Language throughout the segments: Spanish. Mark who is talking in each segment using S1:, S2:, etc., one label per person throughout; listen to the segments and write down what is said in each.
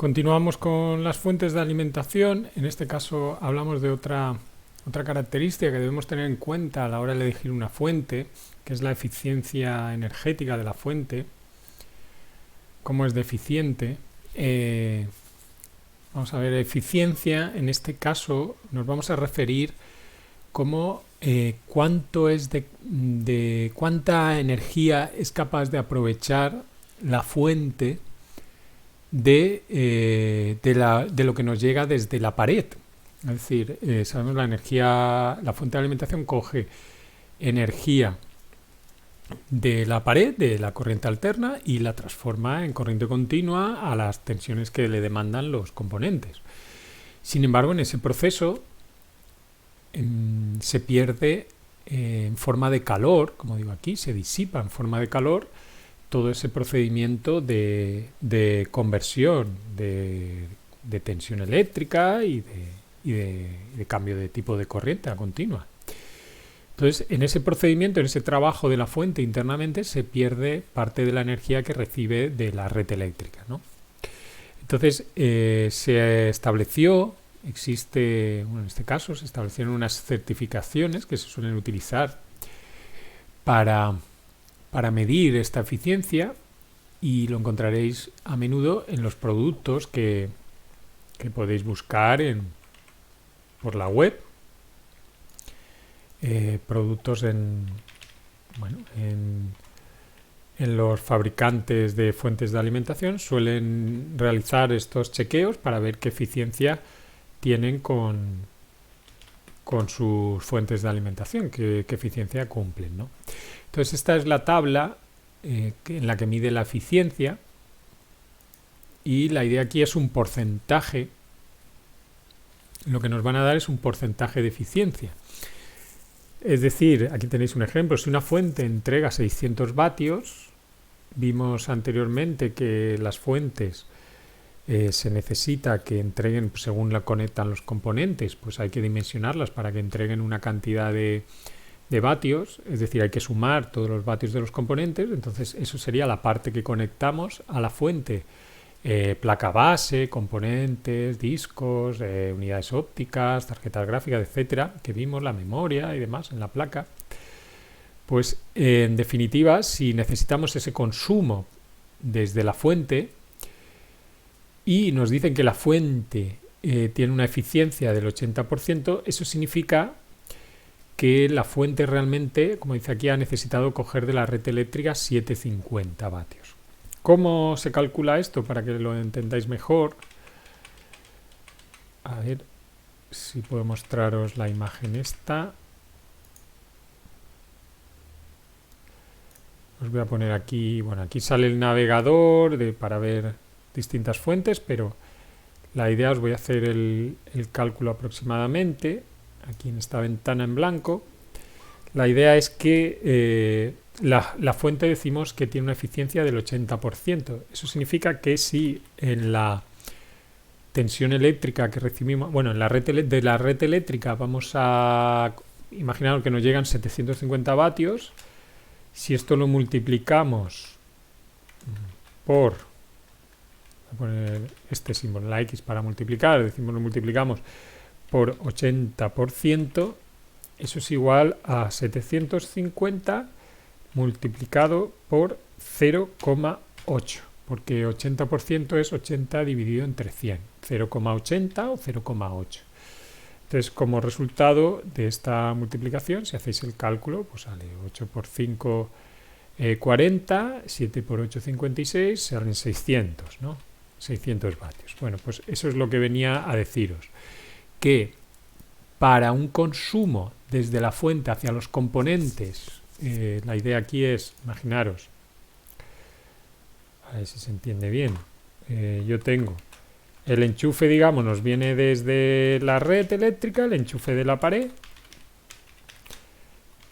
S1: Continuamos con las fuentes de alimentación. En este caso hablamos de otra característica que debemos tener en cuenta a la hora de elegir una fuente, que es la eficiencia energética de la fuente. ¿Cómo es deficiente? Vamos a ver, eficiencia, en este caso nos vamos a referir como cuánto es de cuánta energía es capaz de aprovechar la fuente de lo que nos llega desde la pared. Es decir, sabemos la fuente de alimentación coge energía de la pared, de la corriente alterna, y la transforma en corriente continua a las tensiones que le demandan los componentes. Sin embargo, en ese proceso se pierde en forma de calor, como digo aquí, se disipa en forma de calor todo ese procedimiento de conversión de tensión eléctrica y de cambio de tipo de corriente a continua. Entonces, en ese procedimiento, en ese trabajo de la fuente internamente, se pierde parte de la energía que recibe de la red eléctrica, ¿no? Entonces, se estableció, en este caso, se establecieron unas certificaciones que se suelen utilizar para medir esta eficiencia, y lo encontraréis a menudo en los productos que podéis buscar por la web. Productos en los fabricantes de fuentes de alimentación suelen realizar estos chequeos para ver qué eficiencia tienen con sus fuentes de alimentación, qué eficiencia cumplen, ¿no? Entonces, esta es la tabla en la que mide la eficiencia, y la idea aquí es un porcentaje. Lo que nos van a dar es un porcentaje de eficiencia. Es decir, aquí tenéis un ejemplo. Si una fuente entrega 600 vatios, vimos anteriormente que las fuentes se necesita que entreguen, según la conectan los componentes, pues hay que dimensionarlas para que entreguen una cantidad de vatios, es decir, hay que sumar todos los vatios de los componentes. Entonces eso sería la parte que conectamos a la fuente, placa base, componentes, discos, unidades ópticas, tarjetas gráficas, etcétera, que vimos, la memoria y demás en la placa. Pues en definitiva, si necesitamos ese consumo desde la fuente y nos dicen que la fuente tiene una eficiencia del 80%, eso significa que la fuente realmente, como dice aquí, ha necesitado coger de la red eléctrica 750 vatios. ¿Cómo se calcula esto para que lo entendáis mejor? A ver si puedo mostraros la imagen esta. Os voy a poner aquí, bueno, aquí sale el navegador para ver distintas fuentes, pero la idea, os voy a hacer el cálculo aproximadamente. Aquí en esta ventana en blanco, la idea es que la fuente decimos que tiene una eficiencia del 80%. Eso significa que si en la tensión eléctrica que recibimos, bueno, en la red de la red eléctrica vamos a imaginar que nos llegan 750 vatios, si esto lo multiplicamos por, voy a poner este símbolo, la X para multiplicar, decimos lo multiplicamos por 80%, eso es igual a 750 multiplicado por 0,8, porque 80% es 80 dividido entre 100, 0,80 o 0,8. Entonces, como resultado de esta multiplicación, si hacéis el cálculo, pues sale 8 por 5, 40, 7 por 8, 56, salen 600, ¿no? 600 vatios. Bueno, pues eso es lo que venía a deciros, que para un consumo desde la fuente hacia los componentes, la idea aquí es, imaginaros, a ver si se entiende bien, yo tengo el enchufe, digamos, nos viene desde la red eléctrica, el enchufe de la pared,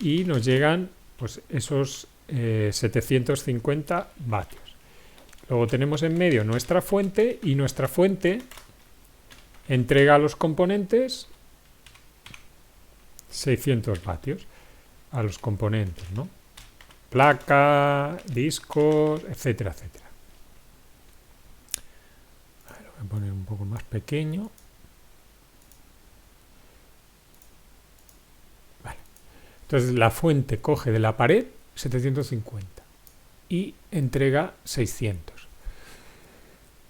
S1: y nos llegan pues esos 750 vatios. Luego tenemos en medio nuestra fuente, y nuestra fuente entrega a los componentes 600 vatios a los componentes, ¿no? Placa, discos, etcétera, etcétera. poner un poco más pequeño. Vale. Entonces la fuente coge de la pared 750 y entrega 600.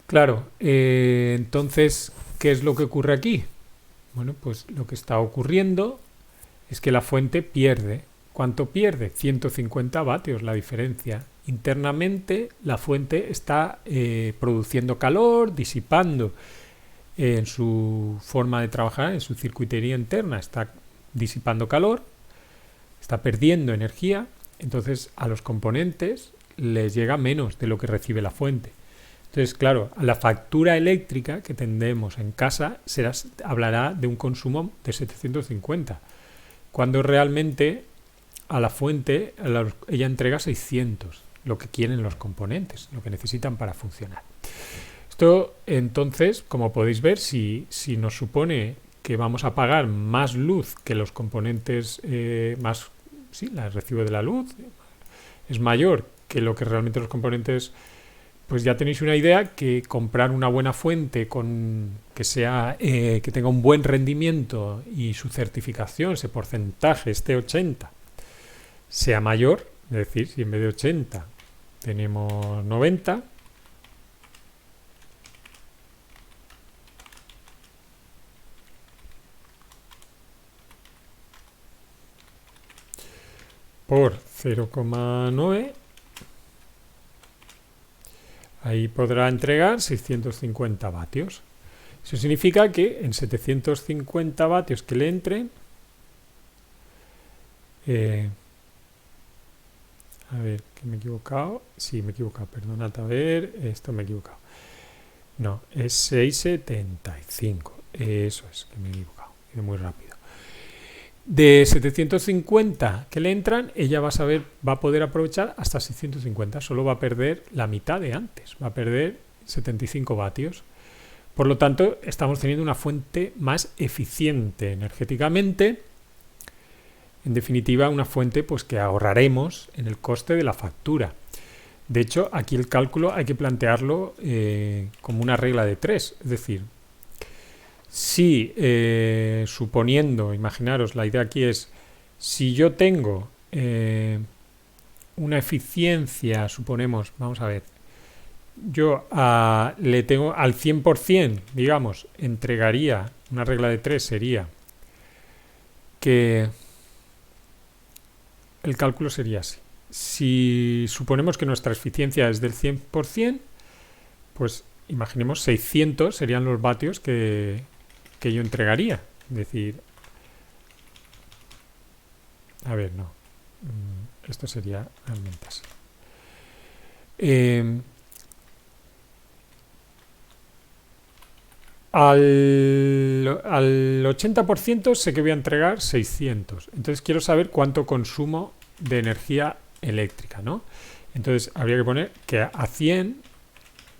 S1: Claro, entonces, ¿qué es lo que ocurre aquí? Bueno, pues lo que está ocurriendo es que la fuente pierde. ¿Cuánto pierde? 150 vatios, la diferencia. Internamente la fuente está produciendo calor, disipando en su forma de trabajar, en su circuitería interna, está disipando calor, está perdiendo energía, entonces a los componentes les llega menos de lo que recibe la fuente. Entonces, claro, la factura eléctrica que tendremos en casa hablará de un consumo de 750, cuando realmente a la fuente ella entrega 600, lo que quieren los componentes, lo que necesitan para funcionar. Esto, entonces, como podéis ver, si nos supone que vamos a pagar más luz que los componentes, el recibo de la luz es mayor que lo que realmente los componentes, pues ya tenéis una idea que comprar una buena fuente que tenga un buen rendimiento y su certificación, ese porcentaje, este 80, sea mayor, es decir, si en vez de 80 tenemos 90, por 0,9, ahí podrá entregar 650 vatios. Eso significa que en 750 vatios que le entren, a ver, que me he equivocado. Sí, me he equivocado, perdonad, a ver, esto me he equivocado. No, es 675. Eso es, que me he equivocado. He ido muy rápido. De 750 que le entran, ella va a poder aprovechar hasta 650. Solo va a perder la mitad de antes. Va a perder 75 vatios. Por lo tanto, estamos teniendo una fuente más eficiente energéticamente. En definitiva, una fuente pues, que ahorraremos en el coste de la factura. De hecho, aquí el cálculo hay que plantearlo como una regla de 3. Es decir, si suponiendo, imaginaros, la idea aquí es, si yo tengo una eficiencia, suponemos, vamos a ver, yo le tengo al 100%, digamos, entregaría, una regla de 3 sería que el cálculo sería así. Si suponemos que nuestra eficiencia es del 100%, pues imaginemos 600 serían los vatios que yo entregaría. Es decir, a ver, no. Esto sería realmente así. Al 80% sé que voy a entregar 600. Entonces quiero saber cuánto consumo de energía eléctrica, ¿no? Entonces habría que poner que a 100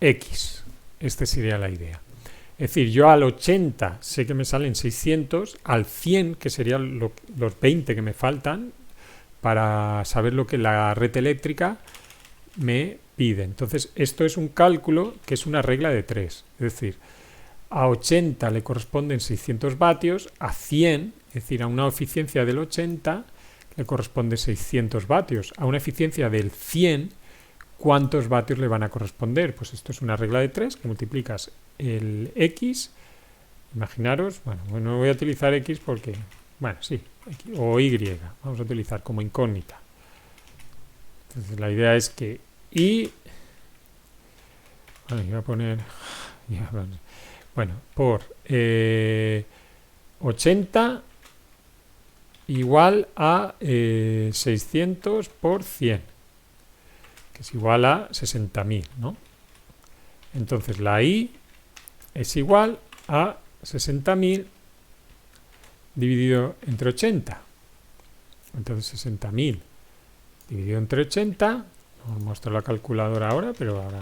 S1: X. Esta sería la idea. Es decir, yo al 80 sé que me salen 600, al 100, que serían los 20 que me faltan, para saber lo que la red eléctrica me pide. Entonces esto es un cálculo que es una regla de 3. Es decir, a 80 le corresponden 600 vatios, a 100, es decir, a una eficiencia del 80, le corresponde 600 vatios. A una eficiencia del 100, ¿cuántos vatios le van a corresponder? Pues esto es una regla de 3, que multiplicas el X, imaginaros, bueno, no voy a utilizar X porque, bueno, sí, X, o Y, vamos a utilizar como incógnita. Entonces la idea es que Y, bueno, voy a poner, bueno, por 80 igual a 600 por 100, que es igual a 60.000, ¿no? Entonces la I es igual a 60.000 dividido entre 80. Entonces 60.000 dividido entre 80, no os muestro la calculadora ahora, pero ahora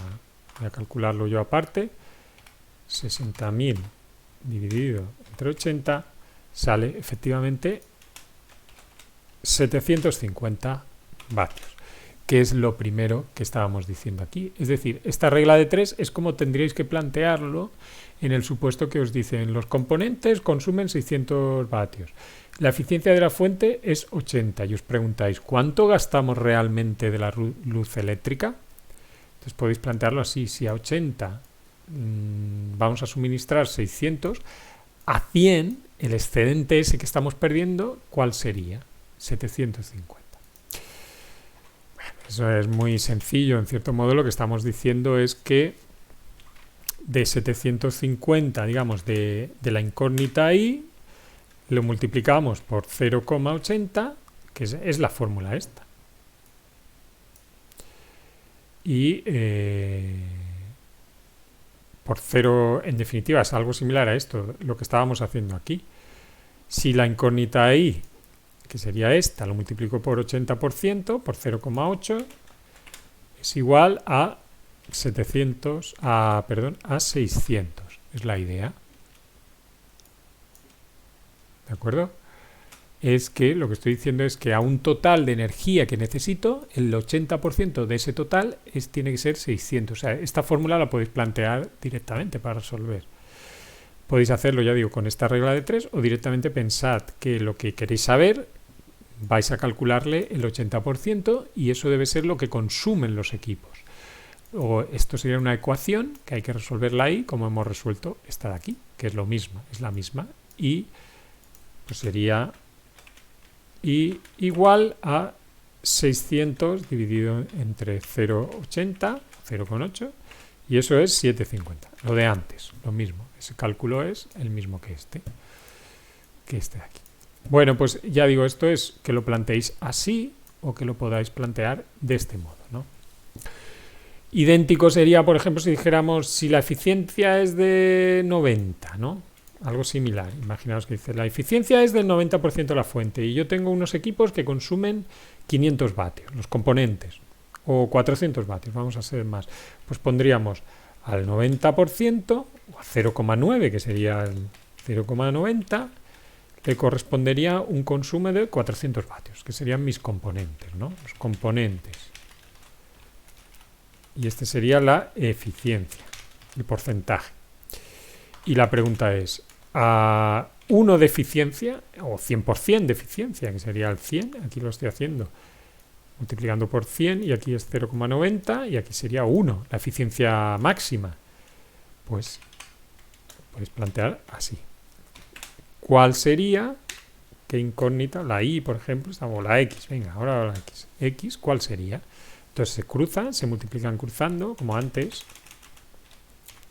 S1: voy a calcularlo yo aparte. 60.000 dividido entre 80 sale efectivamente 750 vatios. que es lo primero que estábamos diciendo aquí. Es decir, esta regla de 3 es como tendríais que plantearlo en el supuesto que os dicen los componentes consumen 600 vatios. La eficiencia de la fuente es 80 y os preguntáis ¿cuánto gastamos realmente de la luz eléctrica? Entonces podéis plantearlo así, si a 80 vamos a suministrar 600, a 100 el excedente ese que estamos perdiendo, ¿cuál sería? 750. Bueno, eso es muy sencillo, en cierto modo lo que estamos diciendo es que de 750, digamos, de la incógnita I, lo multiplicamos por 0,80, que es la fórmula esta. Y por 0, en definitiva, es algo similar a esto, lo que estábamos haciendo aquí. Si la incógnita I, que sería esta, lo multiplico por 80%, por 0,8, es igual a 600, es la idea. ¿De acuerdo? Es que lo que estoy diciendo es que a un total de energía que necesito, el 80% de ese total tiene que ser 600. O sea, esta fórmula la podéis plantear directamente para resolver. Podéis hacerlo, ya digo, con esta regla de 3 o directamente pensad que lo que queréis saber vais a calcularle el 80% y eso debe ser lo que consumen los equipos. O esto sería una ecuación que hay que resolverla ahí, como hemos resuelto esta de aquí, que es lo mismo, es la misma, y pues sería I igual a 600 dividido entre 0,80, 0,8, y eso es 750, lo de antes, lo mismo, ese cálculo es el mismo que este de aquí. Bueno, pues ya digo, esto es que lo planteéis así o que lo podáis plantear de este modo, ¿no? Idéntico sería, por ejemplo, si dijéramos si la eficiencia es de 90, ¿no? Algo similar. Imaginaos que dice la eficiencia es del 90% de la fuente y yo tengo unos equipos que consumen 500 vatios, los componentes, o 400 vatios, vamos a ser más. Pues pondríamos al 90% o a 0,9, que sería el 0,90, le correspondería un consumo de 400 vatios, que serían mis componentes, ¿no? Los componentes. Y este sería la eficiencia, el porcentaje. Y la pregunta es, a 1 de eficiencia, o 100% de eficiencia, que sería el 100, aquí lo estoy haciendo, multiplicando por 100, y aquí es 0,90, y aquí sería 1, la eficiencia máxima. Pues podéis plantear así. ¿Cuál sería? ¿Qué incógnita? La Y, por ejemplo, o la X, venga, ahora la X. X, ¿cuál sería? Entonces se cruzan, se multiplican cruzando, como antes.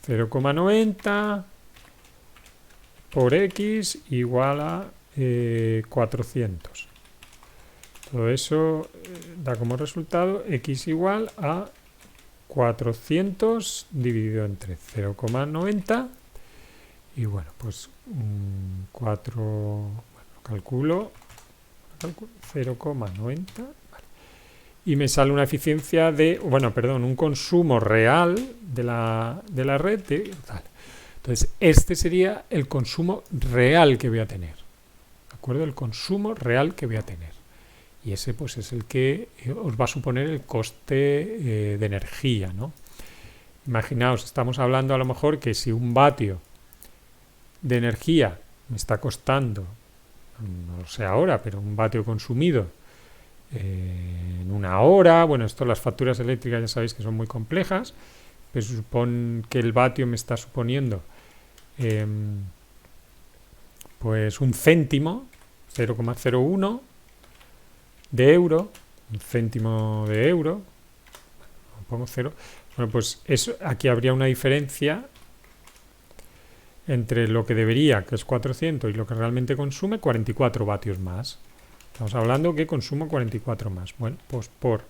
S1: 0,90 por X igual a 400. Todo eso da como resultado X igual a 400 dividido entre 0,90 y bueno, pues 4, bueno, calculo 0,90, vale. Y me sale una eficiencia de, bueno, perdón, un consumo real de la red de tal. Entonces, este sería el consumo real que voy a tener, ¿de acuerdo? El consumo real que voy a tener. Y ese pues es el que os va a suponer el coste de energía, ¿no? Imaginaos, estamos hablando a lo mejor que si un vatio de energía me está costando, no lo sé ahora, pero un vatio consumido en una hora, bueno, esto las facturas eléctricas ya sabéis que son muy complejas, pero supone que el vatio me está suponiendo pues un céntimo, 0,01 de euro, un céntimo de euro, bueno, pongo 0, bueno, pues eso, aquí habría una diferencia entre lo que debería, que es 400, y lo que realmente consume, 44 vatios más. Estamos hablando que consumo 44 más. Bueno, pues por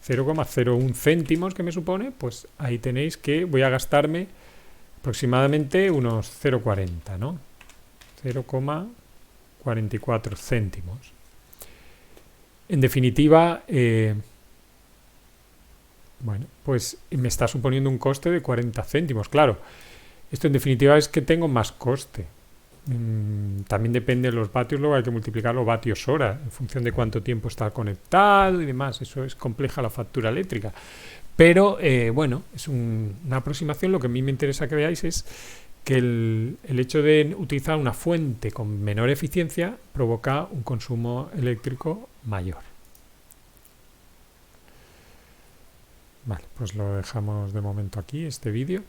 S1: 0,01 céntimos que me supone, pues ahí tenéis que voy a gastarme aproximadamente unos 0,40, ¿no? 0,44 céntimos. En definitiva, bueno, pues me está suponiendo un coste de 40 céntimos. Claro, esto en definitiva es que tengo más coste. También depende de los vatios, luego hay que multiplicar los vatios hora en función de cuánto tiempo está conectado y demás. Eso es compleja la factura eléctrica. Pero bueno, es una aproximación. Lo que a mí me interesa que veáis es que el hecho de utilizar una fuente con menor eficiencia provoca un consumo eléctrico mayor. Vale, pues lo dejamos de momento aquí, este vídeo.